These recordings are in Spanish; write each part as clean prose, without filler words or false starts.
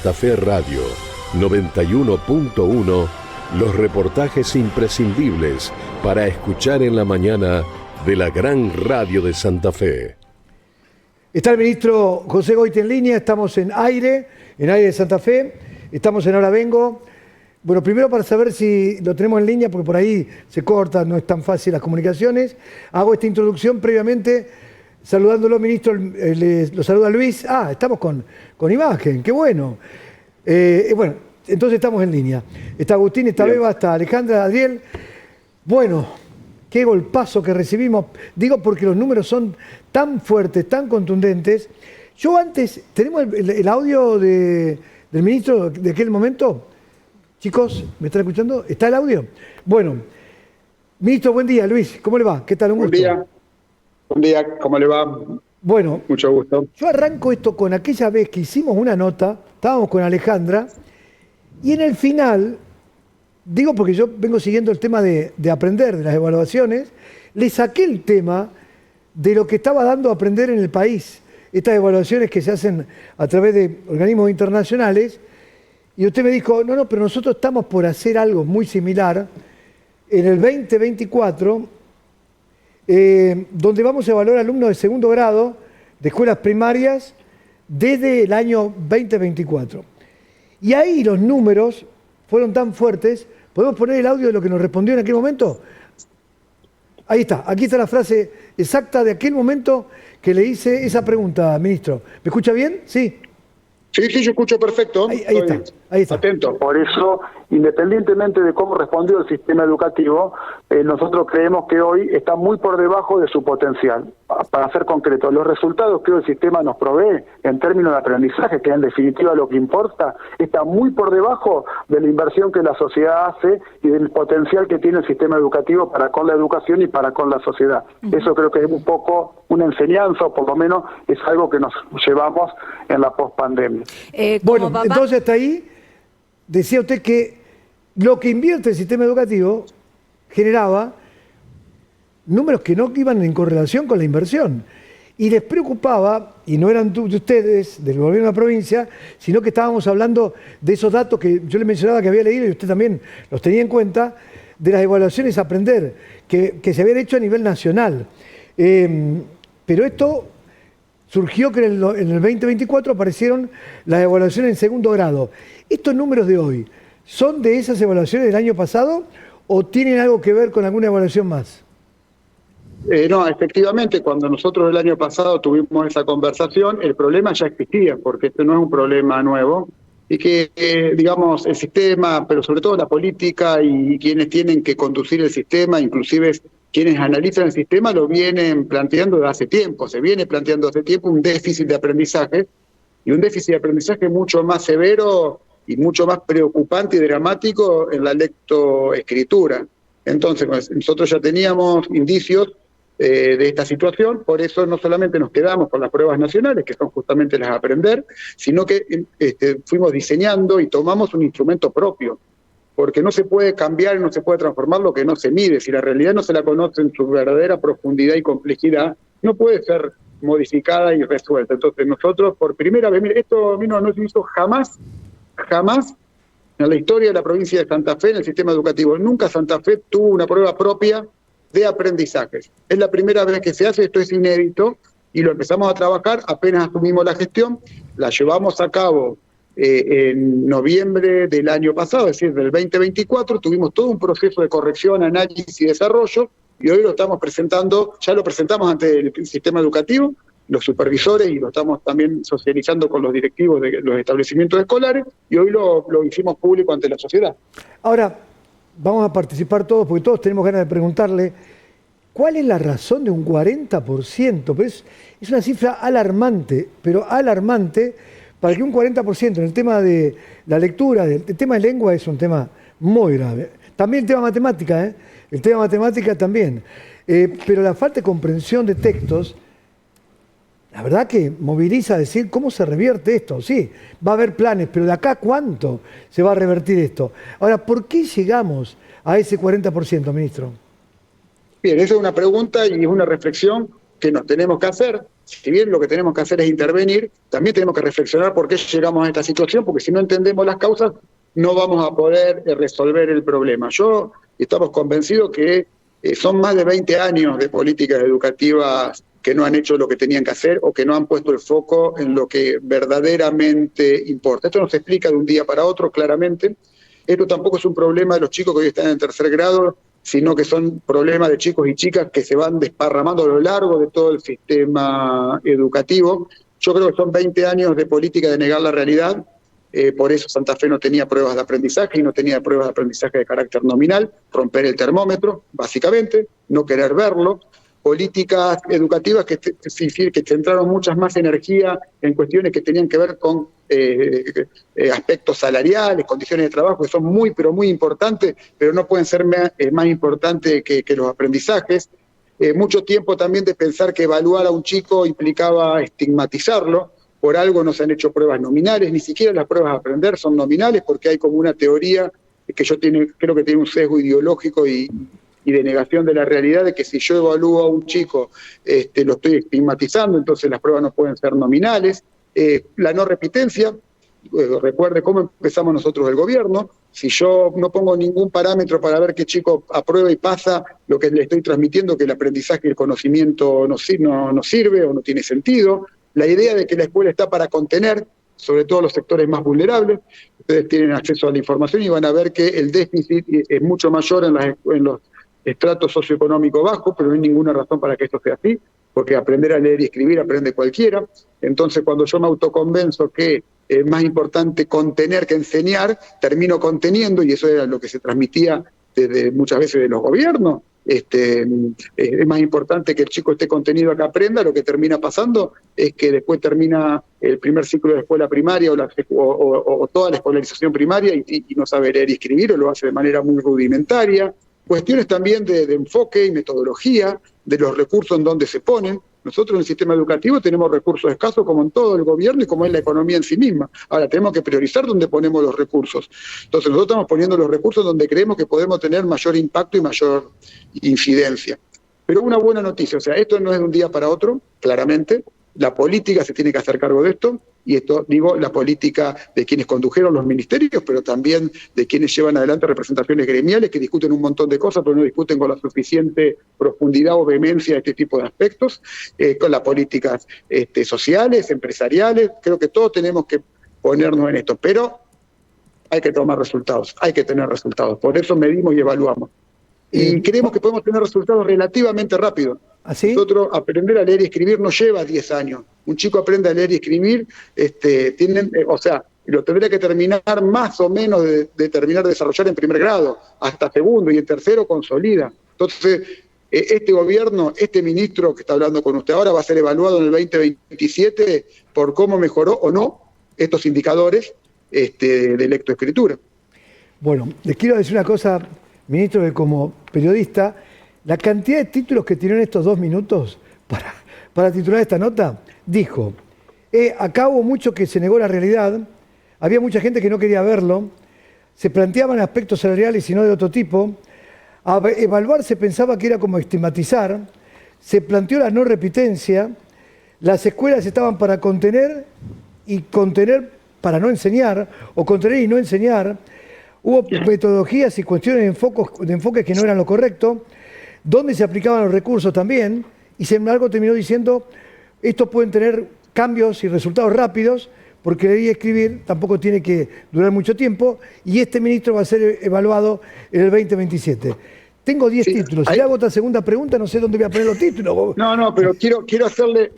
Santa Fe Radio 91.1, los reportajes imprescindibles para escuchar en la mañana de la gran radio de Santa Fe. Está el ministro José Goiti en línea, estamos en aire de Santa Fe, estamos en Ahora Vengo. Bueno, primero para saber si lo tenemos en línea, porque por ahí se corta, no es tan fácil las comunicaciones. Hago esta introducción previamente, saludándolo, ministro, lo saluda Luis. Ah, estamos con imagen, qué bueno. Bueno, entonces estamos en línea. Está Agustín, está Beba, está Alejandra, Adriel. Bueno, qué golpazo que recibimos. Digo porque los números son tan fuertes, tan contundentes. Yo antes, ¿tenemos el audio del ministro de aquel momento? Chicos, ¿me están escuchando? ¿Está el audio? Bueno, ministro, buen día, Luis. ¿Cómo le va? ¿Qué tal? Un gusto. Buen día, ¿cómo le va? Bueno, mucho gusto. Yo arranco esto con aquella vez que hicimos una nota, estábamos con Alejandra, y en el final, digo porque yo vengo siguiendo el tema de aprender, de las evaluaciones, le saqué el tema de lo que estaba dando a aprender en el país. Estas evaluaciones que se hacen a través de organismos internacionales. Y usted me dijo, no, pero nosotros estamos por hacer algo muy similar en el 2024, donde vamos a evaluar alumnos de segundo grado de escuelas primarias desde el año 2024. Y ahí los números fueron tan fuertes. ¿Podemos poner el audio de lo que nos respondió en aquel momento? Ahí está, aquí está la frase exacta de aquel momento que le hice esa pregunta, ministro. ¿Me escucha bien? Sí. Sí, yo escucho perfecto. Ahí está. Atento. Por eso, independientemente de cómo respondió el sistema educativo, nosotros creemos que hoy está muy por debajo de su potencial. Para ser concreto, los resultados que hoy el sistema nos provee en términos de aprendizaje, que en definitiva lo que importa, está muy por debajo de la inversión que la sociedad hace y del potencial que tiene el sistema educativo para con la educación y para con la sociedad. Eso creo que es un poco una enseñanza, o por lo menos es algo que nos llevamos en la pospandemia. Bueno, entonces hasta ahí decía usted que lo que invierte el sistema educativo generaba números que no iban en correlación con la inversión. Y les preocupaba, y no eran de ustedes, del gobierno de la provincia, sino que estábamos hablando de esos datos que yo le mencionaba que había leído y usted también los tenía en cuenta, de las evaluaciones a aprender, que se habían hecho a nivel nacional. Pero esto surgió que en el 2024 aparecieron las evaluaciones en segundo grado. ¿Estos números de hoy son de esas evaluaciones del año pasado o tienen algo que ver con alguna evaluación más? No, efectivamente, cuando nosotros el año pasado tuvimos esa conversación, el problema ya existía, porque este no es un problema nuevo, y que, digamos, el sistema, pero sobre todo la política y quienes tienen que conducir el sistema, inclusive quienes analizan el sistema, lo vienen planteando desde hace tiempo. Se viene planteando hace tiempo un déficit de aprendizaje, y un déficit de aprendizaje mucho más severo y mucho más preocupante y dramático en la lectoescritura. Entonces, nosotros ya teníamos indicios de esta situación, por eso no solamente nos quedamos con las pruebas nacionales, que son justamente las de aprender, sino que fuimos diseñando y tomamos un instrumento propio, porque no se puede cambiar y no se puede transformar lo que no se mide. Si la realidad no se la conoce en su verdadera profundidad y complejidad, no puede ser modificada y resuelta. Entonces nosotros, por primera vez, mire, esto no se hizo jamás en la historia de la provincia de Santa Fe, en el sistema educativo. Nunca Santa Fe tuvo una prueba propia de aprendizajes. Es la primera vez que se hace, esto es inédito, y lo empezamos a trabajar apenas asumimos la gestión, la llevamos a cabo en noviembre del año pasado, es decir, del 2024, tuvimos todo un proceso de corrección, análisis y desarrollo, y hoy lo estamos presentando, ya lo presentamos ante el sistema educativo, los supervisores, y lo estamos también socializando con los directivos de los establecimientos escolares, y hoy lo hicimos público ante la sociedad. Ahora, vamos a participar todos, porque todos tenemos ganas de preguntarle, ¿cuál es la razón de un 40%? Pues es una cifra alarmante, pero alarmante, para que un 40% en el tema de la lectura, el tema de lengua es un tema muy grave. También el tema matemática, el tema matemática también. Pero la falta de comprensión de textos, la verdad que moviliza a decir cómo se revierte esto. Sí, va a haber planes, pero ¿de acá a cuánto se va a revertir esto? Ahora, ¿por qué llegamos a ese 40%, ministro? Bien, esa es una pregunta y es una reflexión que nos tenemos que hacer. si bien lo que tenemos que hacer es intervenir, también tenemos que reflexionar por qué llegamos a esta situación, porque si no entendemos las causas, no vamos a poder resolver el problema. Estamos convencidos que son más de 20 años de políticas educativas que no han hecho lo que tenían que hacer o que no han puesto el foco en lo que verdaderamente importa. Esto no se explica de un día para otro, claramente. Esto tampoco es un problema de los chicos que hoy están en tercer grado, sino que son problemas de chicos y chicas que se van desparramando a lo largo de todo el sistema educativo. Yo creo que son 20 años de política de negar la realidad. Por eso Santa Fe no tenía pruebas de aprendizaje y no tenía pruebas de aprendizaje de carácter nominal, romper el termómetro, básicamente, no querer verlo. Políticas educativas que centraron muchas más energía en cuestiones que tenían que ver con aspectos salariales, condiciones de trabajo, que son muy, pero muy importantes, pero no pueden ser más importantes que los aprendizajes. Mucho tiempo también de pensar que evaluar a un chico implicaba estigmatizarlo. Por algo no se han hecho pruebas nominales, ni siquiera las pruebas a aprender son nominales, porque hay como una teoría que creo que tiene un sesgo ideológico y de negación de la realidad, de que si yo evalúo a un chico, lo estoy estigmatizando, entonces las pruebas no pueden ser nominales. La no repitencia, recuerde cómo empezamos nosotros el gobierno. Si yo no pongo ningún parámetro para ver qué chico aprueba y pasa, lo que le estoy transmitiendo que el aprendizaje y el conocimiento no sirve o no tiene sentido. La idea de que la escuela está para contener, sobre todo los sectores más vulnerables. Ustedes tienen acceso a la información y van a ver que el déficit es mucho mayor en los estratos socioeconómicos bajos, pero no hay ninguna razón para que esto sea así, porque aprender a leer y escribir aprende cualquiera. Entonces, cuando yo me autoconvenzo que es más importante contener que enseñar, termino conteniendo, y eso era lo que se transmitía desde muchas veces de los gobiernos. Es más importante que el chico esté contenido a que aprenda. Lo que termina pasando es que después termina el primer ciclo de escuela primaria o toda la escolarización primaria y no sabe leer y escribir, o lo hace de manera muy rudimentaria. Cuestiones también de enfoque y metodología, de los recursos en donde se ponen. Nosotros en el sistema educativo tenemos recursos escasos como en todo el gobierno y como es la economía en sí misma. Ahora tenemos que priorizar dónde ponemos los recursos. Entonces nosotros estamos poniendo los recursos donde creemos que podemos tener mayor impacto y mayor incidencia. Pero una buena noticia, o sea, esto no es de un día para otro, claramente. La política se tiene que hacer cargo de esto, y esto digo, la política de quienes condujeron los ministerios, pero también de quienes llevan adelante representaciones gremiales que discuten un montón de cosas, pero no discuten con la suficiente profundidad o vehemencia este tipo de aspectos, con las políticas sociales, empresariales. Creo que todos tenemos que ponernos en esto, pero hay que tomar resultados, hay que tener resultados. Por eso medimos y evaluamos. Y creemos que podemos tener resultados relativamente rápido. ¿Así? Nosotros aprender a leer y escribir no lleva 10 años. Un chico aprende a leer y escribir, lo tendría que terminar más o menos de terminar de desarrollar en primer grado, hasta segundo, y en tercero consolida. Entonces, este gobierno, este ministro que está hablando con usted ahora, va a ser evaluado en el 2027 por cómo mejoró o no estos indicadores de lectoescritura. Bueno, les quiero decir una cosa, ministro, que como periodista, la cantidad de títulos que tiró en estos 2 minutos para titular esta nota, dijo, acá hubo mucho que se negó la realidad, había mucha gente que no quería verlo, se planteaban aspectos salariales y no de otro tipo, evaluar se pensaba que era como estigmatizar, se planteó la no repitencia, las escuelas estaban para contener y contener para no enseñar, o contener y no enseñar, hubo metodologías y cuestiones de enfoques que no eran lo correcto, donde se aplicaban los recursos también, y sin embargo terminó diciendo, estos pueden tener cambios y resultados rápidos, porque leer y escribir tampoco tiene que durar mucho tiempo, y este ministro va a ser evaluado en el 2027. Tengo 10 títulos. Si le hago otra segunda pregunta, no sé dónde voy a poner los títulos. No, pero quiero hacerle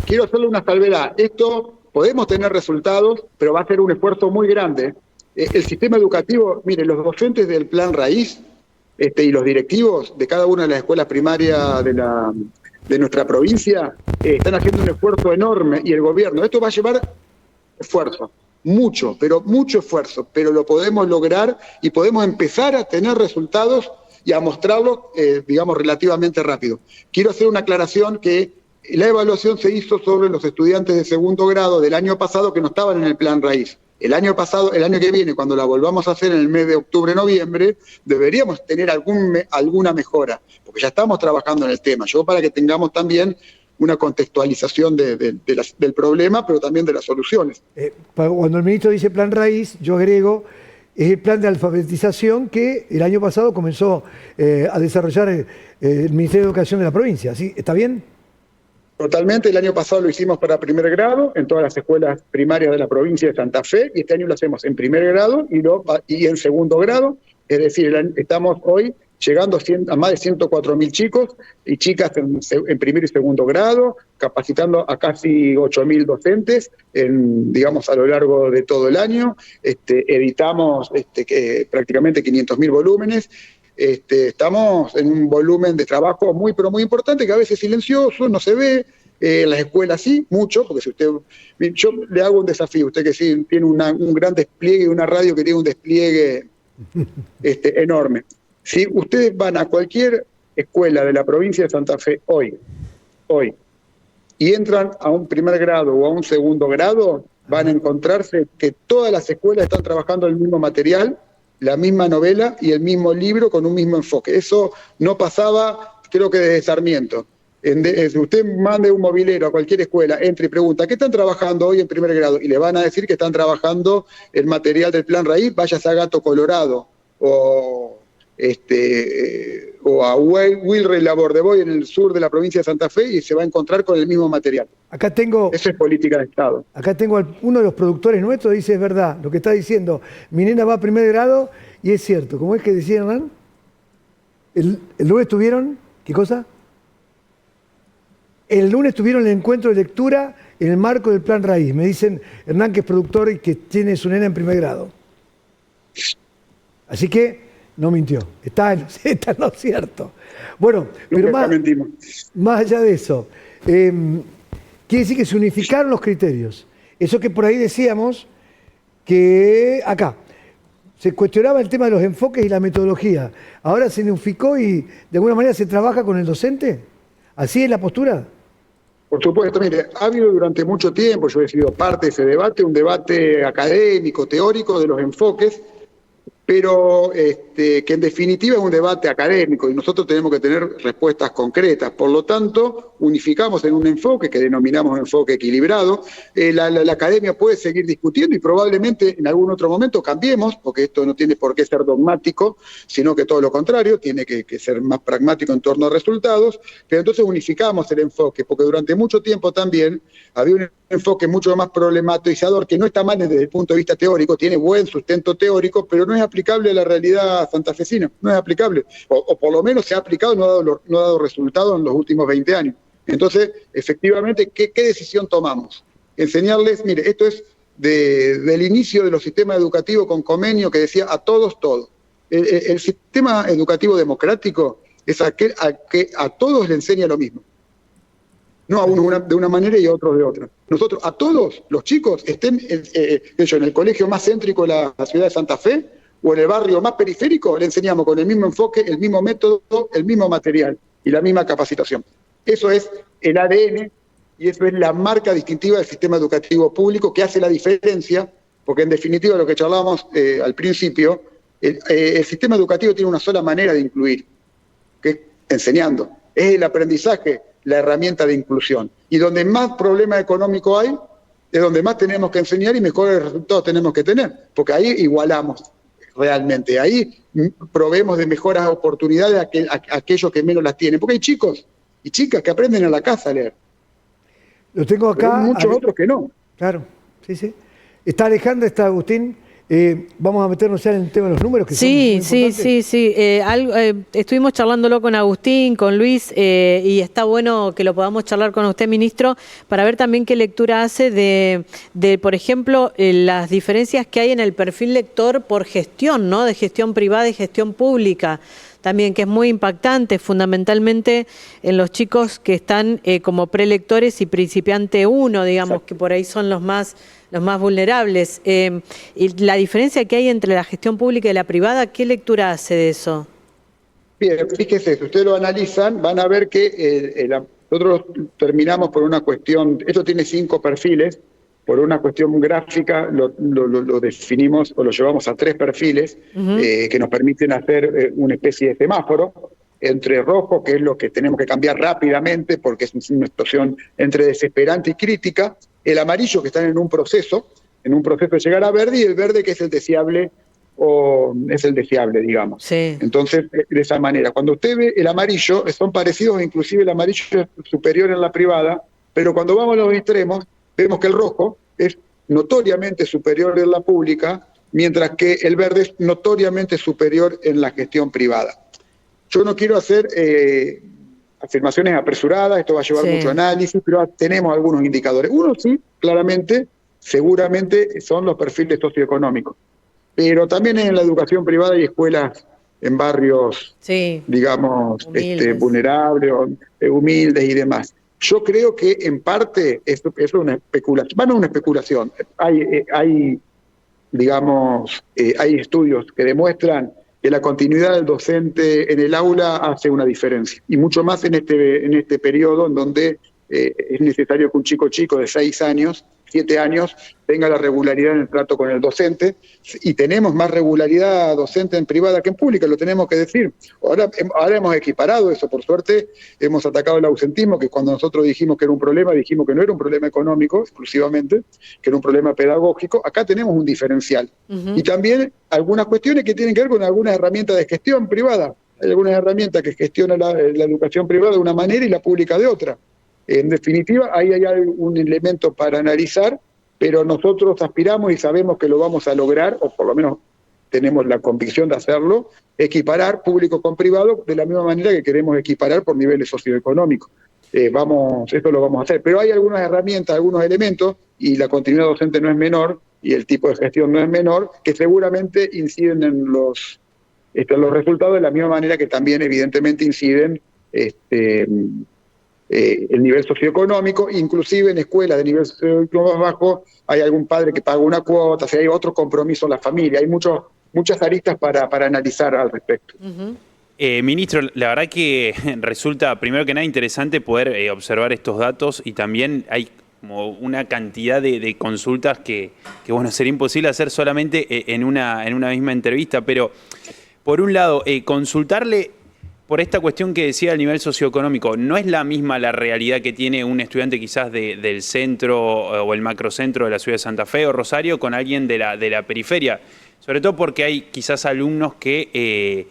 una salvedad. Esto podemos tener resultados, pero va a ser un esfuerzo muy grande. El sistema educativo, mire, los docentes del Plan Raíz y los directivos de cada una de las escuelas primarias de nuestra provincia están haciendo un esfuerzo enorme, y el gobierno. Esto va a llevar esfuerzo, mucho esfuerzo, pero lo podemos lograr y podemos empezar a tener resultados y a mostrarlos, relativamente rápido. Quiero hacer una aclaración que la evaluación se hizo sobre los estudiantes de segundo grado del año pasado que no estaban en el Plan Raíz. El año que viene, cuando la volvamos a hacer en el mes de octubre-noviembre, deberíamos tener alguna mejora, porque ya estamos trabajando en el tema. Yo, para que tengamos también una contextualización del problema, pero también de las soluciones. Cuando el ministro dice plan raíz, yo agrego, es el plan de alfabetización que el año pasado comenzó a desarrollar el Ministerio de Educación de la provincia. ¿Sí? ¿Está bien? Totalmente, el año pasado lo hicimos para primer grado en todas las escuelas primarias de la provincia de Santa Fe, y este año lo hacemos en primer grado y en segundo grado, es decir, estamos hoy llegando a más de 104.000 chicos y chicas en primer y segundo grado, capacitando a casi 8.000 docentes, digamos, a lo largo de todo el año. Editamos prácticamente 500.000 volúmenes. Estamos en un volumen de trabajo muy, pero muy importante, que a veces es silencioso, no se ve. En las escuelas sí, mucho, porque yo le hago un desafío, usted que sí tiene un gran despliegue, una radio que tiene un despliegue enorme. Si ustedes van a cualquier escuela de la provincia de Santa Fe hoy, y entran a un primer grado o a un segundo grado, van a encontrarse que todas las escuelas están trabajando el mismo material, la misma novela y el mismo libro con un mismo enfoque. Eso no pasaba, creo que desde Sarmiento. Si usted mande un movilero a cualquier escuela, entre y pregunta, ¿qué están trabajando hoy en primer grado? Y le van a decir que están trabajando el material del Plan Raíz, váyase a Gato Colorado o a Wilre Labor de Boy en el sur de la provincia de Santa Fe y se va a encontrar con el mismo material. Eso es política de Estado. Acá tengo uno de los productores nuestros, dice, es verdad, lo que está diciendo, mi nena va a primer grado y es cierto. ¿Cómo es que decía Hernán? El lunes tuvieron, ¿qué cosa? El lunes tuvieron el encuentro de lectura en el marco del Plan Raíz. Me dicen Hernán, que es productor y que tiene su nena en primer grado. Así que no mintió, está en lo cierto. Bueno, pero más allá de eso, quiere decir que se unificaron los criterios. Eso que por ahí decíamos, que acá se cuestionaba el tema de los enfoques y la metodología. Ahora se unificó y de alguna manera se trabaja con el docente. ¿Así es la postura? Por supuesto, mire, ha habido durante mucho tiempo, yo he sido parte de ese debate, un debate académico, teórico de los enfoques, pero que en definitiva es un debate académico y nosotros tenemos que tener respuestas concretas. Por lo tanto, unificamos en un enfoque que denominamos un enfoque equilibrado. La academia puede seguir discutiendo y probablemente en algún otro momento cambiemos, porque esto no tiene por qué ser dogmático, sino que todo lo contrario, tiene que ser más pragmático en torno a resultados, pero entonces unificamos el enfoque, porque durante mucho tiempo también había un enfoque mucho más problematizador, que no está mal desde el punto de vista teórico, tiene buen sustento teórico, pero no es aplicable a la realidad santafesina, no es aplicable, o por lo menos se ha aplicado y no ha dado resultado en los últimos 20 años. Entonces, efectivamente, ¿qué decisión tomamos? Enseñarles, mire, esto es del inicio de los sistemas educativos con convenio que decía a todos todo. El sistema educativo democrático es aquel que a todos le enseña lo mismo. No a uno de una manera y a otros de otra. Nosotros, a todos los chicos, estén en el colegio más céntrico de la ciudad de Santa Fe o en el barrio más periférico, le enseñamos con el mismo enfoque, el mismo método, el mismo material y la misma capacitación. Eso es el ADN y eso es la marca distintiva del sistema educativo público que hace la diferencia, porque en definitiva lo que charlábamos al principio, el sistema educativo tiene una sola manera de incluir, que es enseñando. Es el aprendizaje la herramienta de inclusión. Y donde más problema económico hay, es donde más tenemos que enseñar y mejores resultados tenemos que tener, porque ahí igualamos realmente, ahí proveemos de mejoras oportunidades a aquellos que menos las tienen, porque hay chicos y chicas que aprenden en la casa a leer. Lo tengo acá. Pero hay muchos otros que no. Claro, sí. Está Alejandra, está Agustín. Vamos a meternos ya en el tema de los números. Que sí. Estuvimos charlándolo con Agustín, con Luis, y está bueno que lo podamos charlar con usted, ministro, para ver también qué lectura hace de por ejemplo, las diferencias que hay en el perfil lector por gestión, ¿no? De gestión privada y gestión pública. También, que es muy impactante, fundamentalmente en los chicos que están como prelectores y principiante 1, digamos, exacto, que por ahí son los más vulnerables. Y la diferencia que hay entre la gestión pública y la privada, ¿qué lectura hace de eso? Bien, fíjese, si ustedes lo analizan, van a ver que nosotros terminamos por una cuestión, esto tiene 5 perfiles, por una cuestión gráfica lo definimos o lo llevamos a 3 perfiles que nos permiten hacer una especie de semáforo. entre rojo, que es lo que tenemos que cambiar rápidamente porque es una situación entre desesperante y crítica, el amarillo, que están en un proceso de llegar a verde, y el verde, que es el deseable, digamos. Sí. Entonces, de esa manera, cuando usted ve el amarillo, son parecidos, inclusive el amarillo es superior en la privada, pero cuando vamos a los extremos, vemos que el rojo es notoriamente superior en la pública, mientras que el verde es notoriamente superior en la gestión privada. Yo no quiero hacer afirmaciones apresuradas, esto va a llevar mucho análisis, pero tenemos algunos indicadores. Uno sí, claramente, seguramente son los perfiles socioeconómicos, pero también en la educación privada hay escuelas en barrios, digamos, vulnerables, humildes y demás. Yo creo que en parte eso es una especulación. Bueno, no una especulación. Hay estudios que demuestran que la continuidad del docente en el aula hace una diferencia. Y mucho más en este periodo en donde es necesario que un chico de 6 años, 7 años, tenga la regularidad en el trato con el docente, y tenemos más regularidad docente en privada que en pública, lo tenemos que decir. Ahora hemos equiparado eso, por suerte hemos atacado el ausentismo, que cuando nosotros dijimos que era un problema, dijimos que no era un problema económico exclusivamente, que era un problema pedagógico. Acá tenemos un diferencial. Y también algunas cuestiones que tienen que ver con algunas herramientas de gestión privada. Hay algunas herramientas que gestionan la educación privada de una manera y la pública de otra. En definitiva, ahí hay un elemento para analizar, pero nosotros aspiramos y sabemos que lo vamos a lograr, o por lo menos tenemos la convicción de hacerlo, equiparar público con privado de la misma manera que queremos equiparar por niveles socioeconómicos. Esto lo vamos a hacer, pero hay algunas herramientas, algunos elementos, y la continuidad docente no es menor, y el tipo de gestión no es menor, que seguramente inciden en los resultados de la misma manera que también evidentemente inciden el nivel socioeconómico. Inclusive en escuelas de nivel socioeconómico más bajo hay algún padre que paga una cuota, o sea, hay otro compromiso en la familia, hay muchas aristas para analizar al respecto. Ministro, la verdad que resulta, primero que nada, interesante poder observar estos datos, y también hay como una cantidad de consultas que bueno, sería imposible hacer solamente en una misma entrevista, pero por un lado, consultarle por esta cuestión que decía el nivel socioeconómico. ¿No es la misma la realidad que tiene un estudiante quizás del centro o el macrocentro de la ciudad de Santa Fe o Rosario con alguien de la periferia? Sobre todo porque hay quizás alumnos que,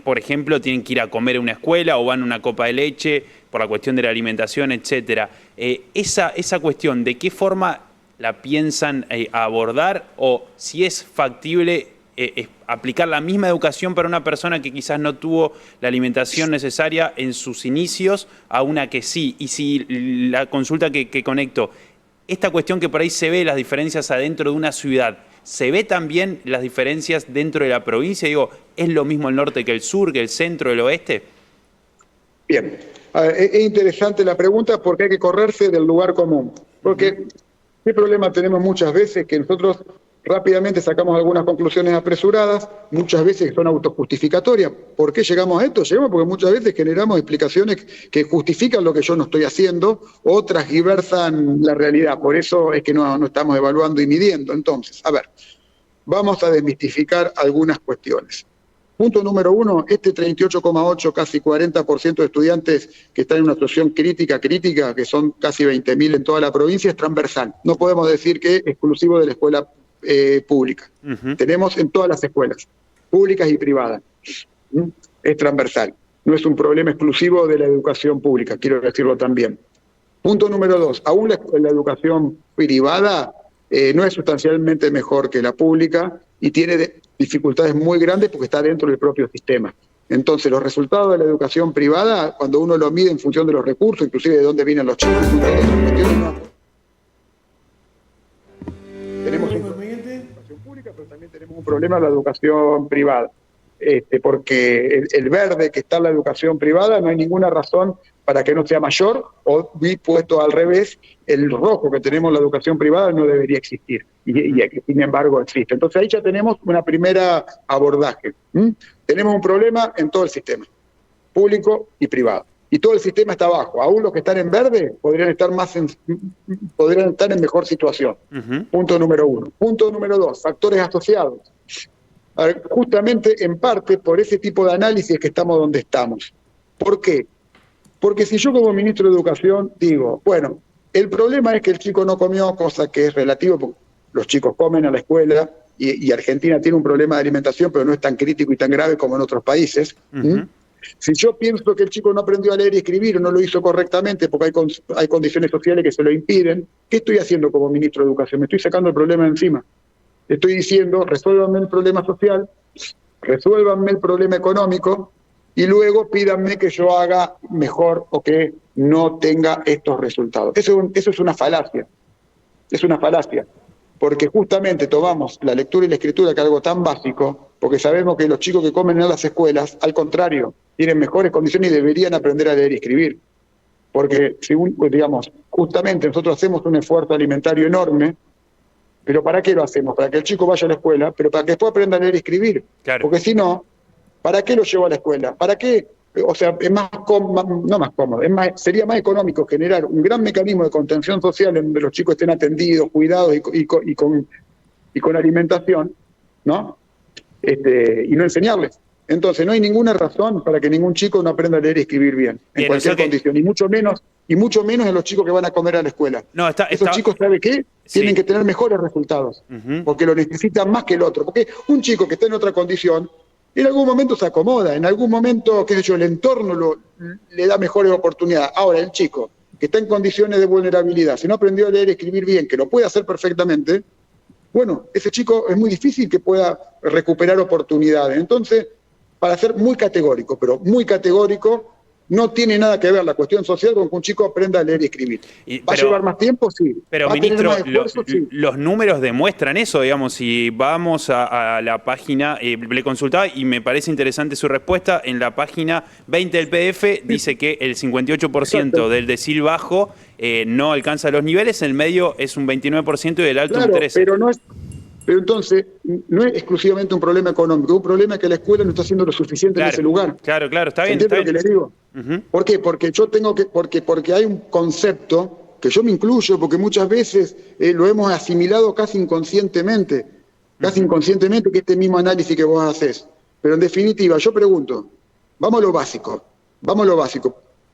por ejemplo, tienen que ir a comer a una escuela o van a una copa de leche por la cuestión de la alimentación, etcétera. Esa cuestión, ¿de qué forma la piensan abordar, o si es factible aplicar la misma educación para una persona que quizás no tuvo la alimentación necesaria en sus inicios a una que sí? Y si la consulta que conecto, esta cuestión que por ahí se ve las diferencias adentro de una ciudad, ¿se ve también las diferencias dentro de la provincia? Digo, ¿es lo mismo el norte que el sur, que el centro, el oeste? Bien, es interesante la pregunta porque hay que correrse del lugar común. Porque ¿qué problema tenemos muchas veces? Que nosotros rápidamente sacamos algunas conclusiones apresuradas, muchas veces son autojustificatorias. ¿Por qué llegamos a esto? Llegamos porque muchas veces generamos explicaciones que justifican lo que yo no estoy haciendo o transgiversan la realidad. Por eso es que no estamos evaluando y midiendo. Entonces, a ver, vamos a desmistificar algunas cuestiones. Punto número 1, 38,8, casi 40% de estudiantes que están en una situación crítica, que son casi 20.000 en toda la provincia, es transversal. No podemos decir que es exclusivo de la escuela pública. Tenemos en todas las escuelas, públicas y privadas. Es transversal. No es un problema exclusivo de la educación pública, quiero decirlo también. Punto número 2, aún la educación privada no es sustancialmente mejor que la pública y tiene dificultades muy grandes porque está dentro del propio sistema. Entonces, los resultados de la educación privada, cuando uno lo mide en función de los recursos, inclusive de dónde vienen los chicos, tenemos un problema en la educación pública, pero también tenemos un problema en la educación privada. Porque el verde que está en la educación privada no hay ninguna razón para que no sea mayor, o puesto al revés, el rojo que tenemos en la educación privada no debería existir, y sin embargo existe. Entonces ahí ya tenemos una primera abordaje. Tenemos un problema en todo el sistema, público y privado, y todo el sistema está abajo. Aún los que están en verde podrían estar en mejor situación. Punto número 1. Punto número 2, factores asociados. A ver, justamente en parte por ese tipo de análisis que estamos donde estamos. ¿Por qué? Porque si yo como ministro de Educación digo, bueno, el problema es que el chico no comió, cosa que es relativo, porque los chicos comen a la escuela y Argentina tiene un problema de alimentación, pero no es tan crítico y tan grave como en otros países. Si yo pienso que el chico no aprendió a leer y escribir o no lo hizo correctamente porque hay condiciones sociales que se lo impiden, ¿qué estoy haciendo como ministro de Educación? Me estoy sacando el problema encima. Estoy diciendo, resuélvanme el problema social, resuélvanme el problema económico y luego pídanme que yo haga mejor o que no tenga estos resultados. Eso es una falacia. Es una falacia. Porque justamente tomamos la lectura y la escritura, que es algo tan básico, porque sabemos que los chicos que comen en las escuelas, al contrario, tienen mejores condiciones y deberían aprender a leer y escribir. Porque, según, digamos, justamente nosotros hacemos un esfuerzo alimentario enorme, pero ¿para qué lo hacemos? Para que el chico vaya a la escuela, pero para que después aprenda a leer y escribir. Claro. Porque si no, ¿para qué lo llevo a la escuela? ¿Para qué? O sea, es más cómodo, no más cómodo, sería más económico generar un gran mecanismo de contención social en donde los chicos estén atendidos, cuidados y con alimentación, ¿no? Y no enseñarles. Entonces, no hay ninguna razón para que ningún chico no aprenda a leer y escribir bien, en cualquier condición, y mucho menos en los chicos que van a comer a la escuela. Esos chicos, ¿sabe qué? Sí. Tienen que tener mejores resultados, porque lo necesitan más que el otro. Porque un chico que está en otra condición, en algún momento se acomoda, en algún momento, qué sé yo, el entorno le da mejores oportunidades. Ahora, el chico que está en condiciones de vulnerabilidad, si no aprendió a leer y escribir bien, que lo puede hacer perfectamente, bueno, ese chico es muy difícil que pueda recuperar oportunidades. Entonces, para ser muy categórico, pero muy categórico, no tiene nada que ver la cuestión social con que un chico aprenda a leer y escribir. ¿Va a llevar más tiempo? Sí. Pero, ¿Va a ministro, tener más esfuerzo? Sí. los números demuestran eso, digamos, si vamos a la página, le consultaba y me parece interesante su respuesta, en la página 20 del PDF dice que el 58% del decil bajo no alcanza los niveles, el medio es un 29% y el alto un 13%. Pero entonces, no es exclusivamente un problema económico, es un problema que la escuela no está haciendo lo suficiente en ese lugar. Claro, está bien. ¿Entiendes lo que les digo? ¿Por qué? Porque porque hay un concepto, que yo me incluyo, porque muchas veces lo hemos asimilado casi inconscientemente, que este mismo análisis que vos haces. Pero en definitiva, yo pregunto, vamos a lo básico,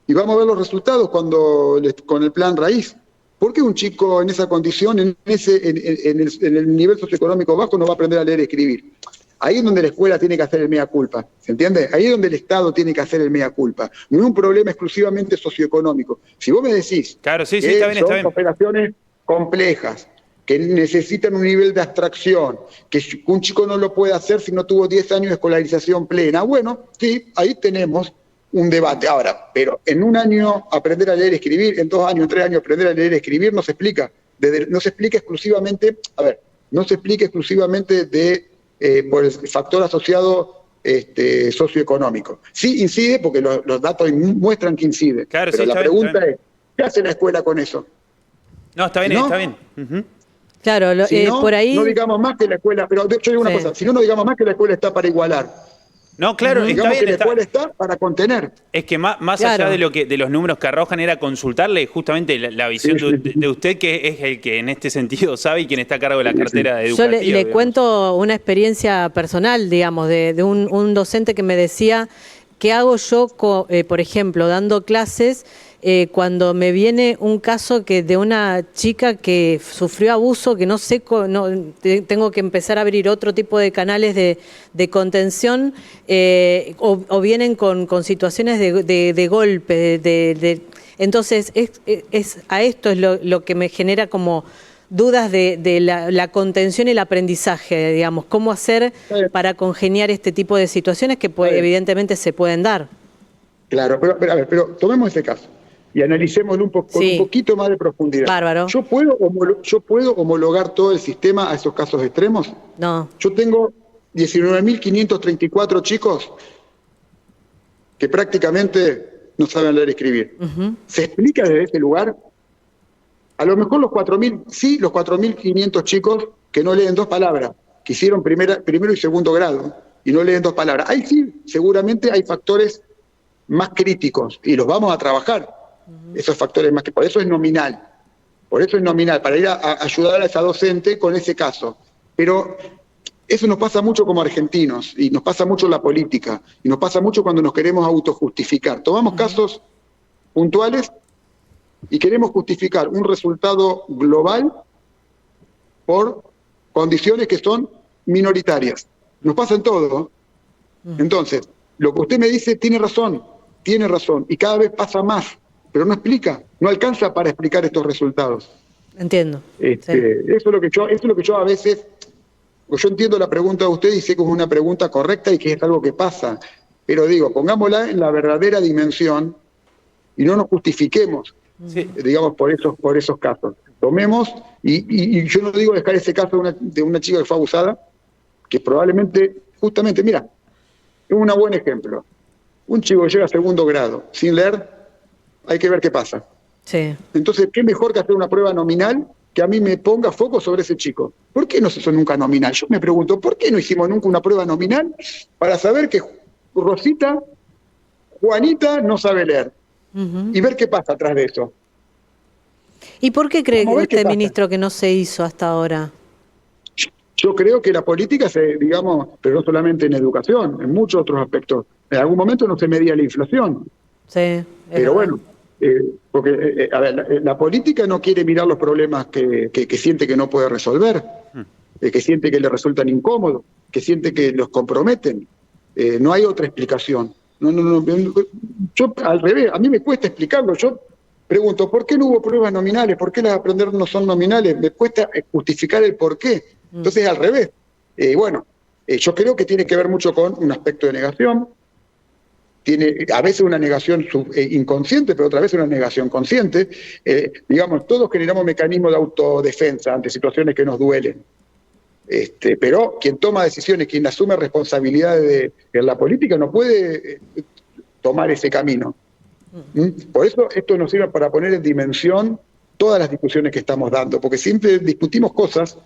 y vamos a ver los resultados con el plan raíz. ¿Por qué un chico en esa condición, en el nivel socioeconómico bajo, no va a aprender a leer y escribir? Ahí es donde la escuela tiene que hacer el mea culpa, ¿se entiende? Ahí es donde el Estado tiene que hacer el mea culpa. No es un problema exclusivamente socioeconómico. Si vos me decís claro, sí, que está bien. son operaciones complejas, que necesitan un nivel de abstracción, que un chico no lo puede hacer si no tuvo 10 años de escolarización plena, bueno, sí, ahí tenemos un debate. Ahora, pero en un año aprender a leer y escribir, en 2 años, en 3 años aprender a leer y escribir no se explica. No se explica exclusivamente, por el factor asociado socioeconómico. Sí incide, porque los datos muestran que incide. Claro, pero sí, la pregunta es, ¿qué hace la escuela con eso? No, está bien, está bien. Claro, por ahí... No digamos más que la escuela, pero yo digo una cosa, si no digamos más que la escuela está para igualar. No, claro, está bien. Que la escuela está para contener. Es que más allá de los números que arrojan, era consultarle justamente la visión de usted, que es el que en este sentido sabe y quien está a cargo de la cartera educativa. Yo le cuento una experiencia personal, digamos, de un docente que me decía, ¿qué hago yo, por ejemplo, dando clases, cuando me viene un caso de una chica que sufrió abuso, que no sé, tengo que empezar a abrir otro tipo de canales de contención, o vienen con situaciones de golpe, entonces a esto es lo que me genera como dudas de la contención y el aprendizaje, digamos, cómo hacer para congeniar este tipo de situaciones que evidentemente se pueden dar. Claro, pero tomemos ese caso y analicémoslo con un poquito más de profundidad. Bárbaro. ¿Yo puedo homologar todo el sistema a esos casos extremos? No. Yo tengo 19.534 chicos que prácticamente no saben leer y escribir. ¿Se explica desde ese lugar? A lo mejor los 4.500 chicos que no leen 2 palabras, que hicieron primero y segundo grado, y no leen 2 palabras. Ahí sí, seguramente hay factores más críticos, y los vamos a trabajar. Esos factores más que por eso es nominal, para ir a ayudar a esa docente con ese caso. Pero Eso nos pasa mucho como argentinos, y nos pasa mucho en la política, y nos pasa mucho cuando nos queremos autojustificar. Tomamos casos puntuales y queremos justificar un resultado global por condiciones que son minoritarias. Nos pasa en todo. Entonces, lo que usted me dice tiene razón, y cada vez pasa más, pero no explica, no alcanza para explicar estos resultados. Entiendo. Sí. Eso es lo que yo a veces, yo entiendo la pregunta de usted y sé que es una pregunta correcta y que es algo que pasa, pero digo, pongámosla en la verdadera dimensión y no nos justifiquemos, digamos, por esos casos. Tomemos, y yo no digo dejar ese caso de una chica que fue abusada, que probablemente, justamente, mira, es un buen ejemplo. Un chico que llega a segundo grado sin leer, hay que ver qué pasa. Sí. Entonces, ¿qué mejor que hacer una prueba nominal que a mí me ponga foco sobre ese chico? ¿Por qué no se hizo nunca nominal? Yo me pregunto, ¿por qué no hicimos nunca una prueba nominal para saber que Juanita no sabe leer? Y ver qué pasa atrás de eso. ¿Y por qué cree Vamos a ver qué usted, pasa. ministro, que no se hizo hasta ahora? Yo creo que la política digamos, pero no solamente en educación, en muchos otros aspectos. En algún momento no se medía la inflación. Sí. Pero bueno, porque a ver, la política no quiere mirar los problemas que siente que no puede resolver, que siente que le resultan incómodos, que siente que los comprometen. No hay otra explicación. No, yo al revés, a mí me cuesta explicarlo. Yo pregunto, ¿por qué no hubo pruebas nominales? ¿Por qué las aprender no son nominales? Me cuesta justificar el por qué. Entonces, al revés. Yo creo que tiene que ver mucho con un aspecto de negación. Tiene a veces una negación inconsciente, pero otra vez una negación consciente. Digamos, todos generamos mecanismos de autodefensa ante situaciones que nos duelen. Pero quien toma decisiones, quien asume responsabilidades en la política, no puede tomar ese camino. Por eso esto nos sirve para poner en dimensión todas las discusiones que estamos dando, porque siempre discutimos cosas,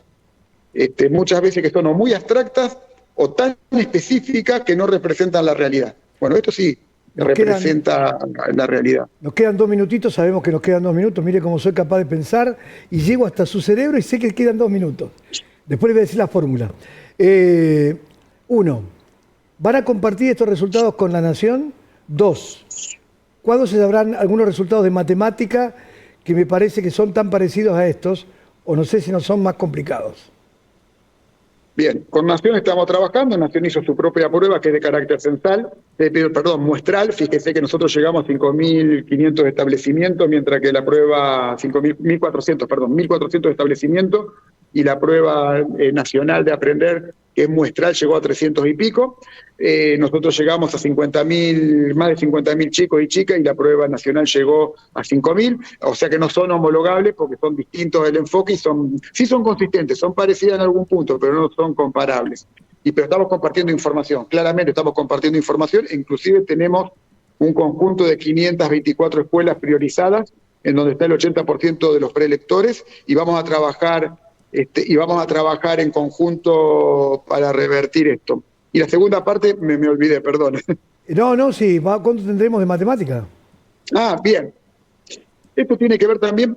muchas veces que son o muy abstractas o tan específicas que no representan la realidad. Bueno, esto sí representa la realidad. Nos quedan 2 minutitos, sabemos que nos quedan 2 minutos, mire cómo soy capaz de pensar y llego hasta su cerebro y sé que quedan 2 minutos. Después le voy a decir la fórmula. 1. ¿Van a compartir estos resultados con la Nación? 2. ¿Cuándo se sabrán algunos resultados de matemática que me parece que son tan parecidos a estos, o no sé si no son más complicados? Bien, con Nación estamos trabajando. Nación hizo su propia prueba que es de carácter muestral. Fíjese que nosotros llegamos a 5.500 establecimientos, mientras que la prueba, 1.400 establecimientos, y la prueba nacional de aprender, que es muestral, llegó a 300 y pico. Nosotros llegamos a más de 50.000 chicos y chicas, y la prueba nacional llegó a 5.000, o sea que no son homologables porque son distintos el enfoque y sí son consistentes, son parecidas en algún punto, pero no son comparables. Pero estamos compartiendo información, claramente estamos compartiendo información, e inclusive tenemos un conjunto de 524 escuelas priorizadas, en donde está el 80% de los preelectores, y vamos a trabajar en conjunto para revertir esto. Y la segunda parte me olvidé, perdón. Sí, ¿cuánto tendremos de matemática? Bien. Esto tiene que ver también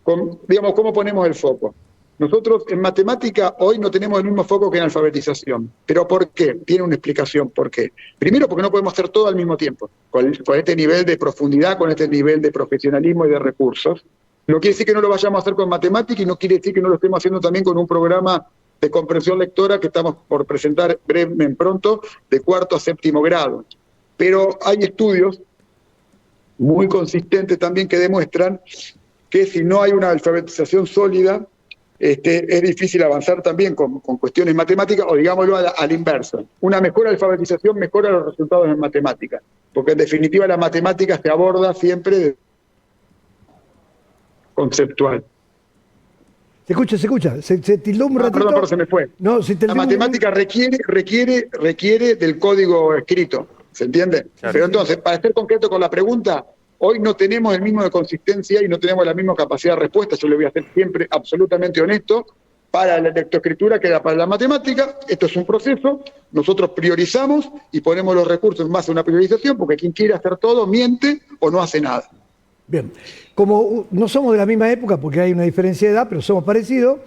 con, digamos, cómo ponemos el foco. Nosotros en matemática hoy no tenemos el mismo foco que en alfabetización. ¿Pero por qué? Tiene una explicación por qué. Primero, porque no podemos hacer todo al mismo tiempo, con este nivel de profundidad, con este nivel de profesionalismo y de recursos. No quiere decir que no lo vayamos a hacer con matemática, y no quiere decir que no lo estemos haciendo también con un programa de comprensión lectora que estamos por presentar brevemente pronto, de 4º a 7º grado. Pero hay estudios muy consistentes también que demuestran que si no hay una alfabetización sólida, es difícil avanzar también con cuestiones matemáticas, o digámoslo a la inversa. Una mejor alfabetización mejora los resultados en matemáticas, porque en definitiva la matemática se aborda siempre de conceptual. Se escucha. Se tildó un ratito. Perdón, se me fue. No, la matemática requiere del código escrito, ¿se entiende? Claro. Pero entonces, para ser concreto con la pregunta, hoy no tenemos el mismo de consistencia y no tenemos la misma capacidad de respuesta. Yo le voy a ser siempre absolutamente honesto, para la lectoescritura que para la matemática. Esto es un proceso, nosotros priorizamos y ponemos los recursos en base a una priorización, porque quien quiere hacer todo miente o no hace nada. Bien, como no somos de la misma época, porque hay una diferencia de edad, pero somos parecidos,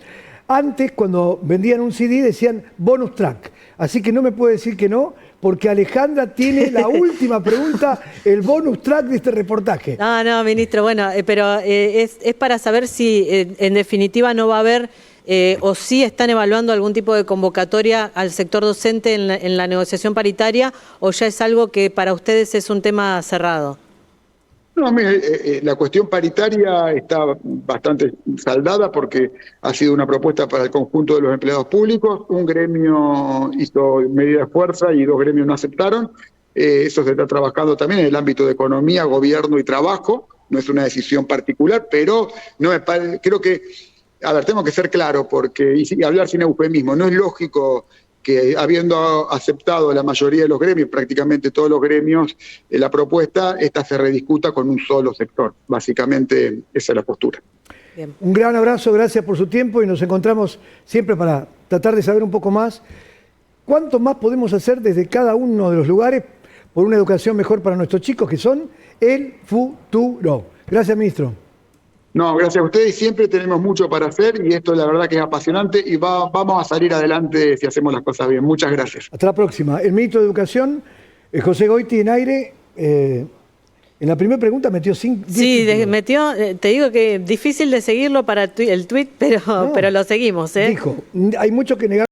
Antes, cuando vendían un CD, decían bonus track. Así que no me puede decir que no, porque Alejandra tiene la última pregunta, el bonus track de este reportaje. No, ministro, bueno, pero es para saber si en definitiva no va a haber o si están evaluando algún tipo de convocatoria al sector docente en la negociación paritaria, o ya es algo que para ustedes es un tema cerrado. No, mire, la cuestión paritaria está bastante saldada porque ha sido una propuesta para el conjunto de los empleados públicos. Un gremio hizo medida de fuerza y 2 gremios no aceptaron. Eso se está trabajando también en el ámbito de economía, gobierno y trabajo. No es una decisión particular, pero no me creo que, a ver, tengo que ser claro porque y hablar sin eufemismo. No es lógico que habiendo aceptado la mayoría de los gremios, prácticamente todos los gremios, la propuesta, esta se rediscuta con un solo sector. Básicamente esa es la postura. Bien. Un gran abrazo, gracias por su tiempo y nos encontramos siempre para tratar de saber un poco más cuánto más podemos hacer desde cada uno de los lugares por una educación mejor para nuestros chicos, que son el futuro. Gracias, ministro. No, gracias a ustedes. Siempre tenemos mucho para hacer y esto la verdad que es apasionante y vamos a salir adelante si hacemos las cosas bien. Muchas gracias. Hasta la próxima. El ministro de Educación, José Goiti, en aire. En la primera pregunta metió 5. Sí, metió, te digo que difícil de seguirlo para el tweet, pero lo seguimos. Dijo, hay mucho que negar.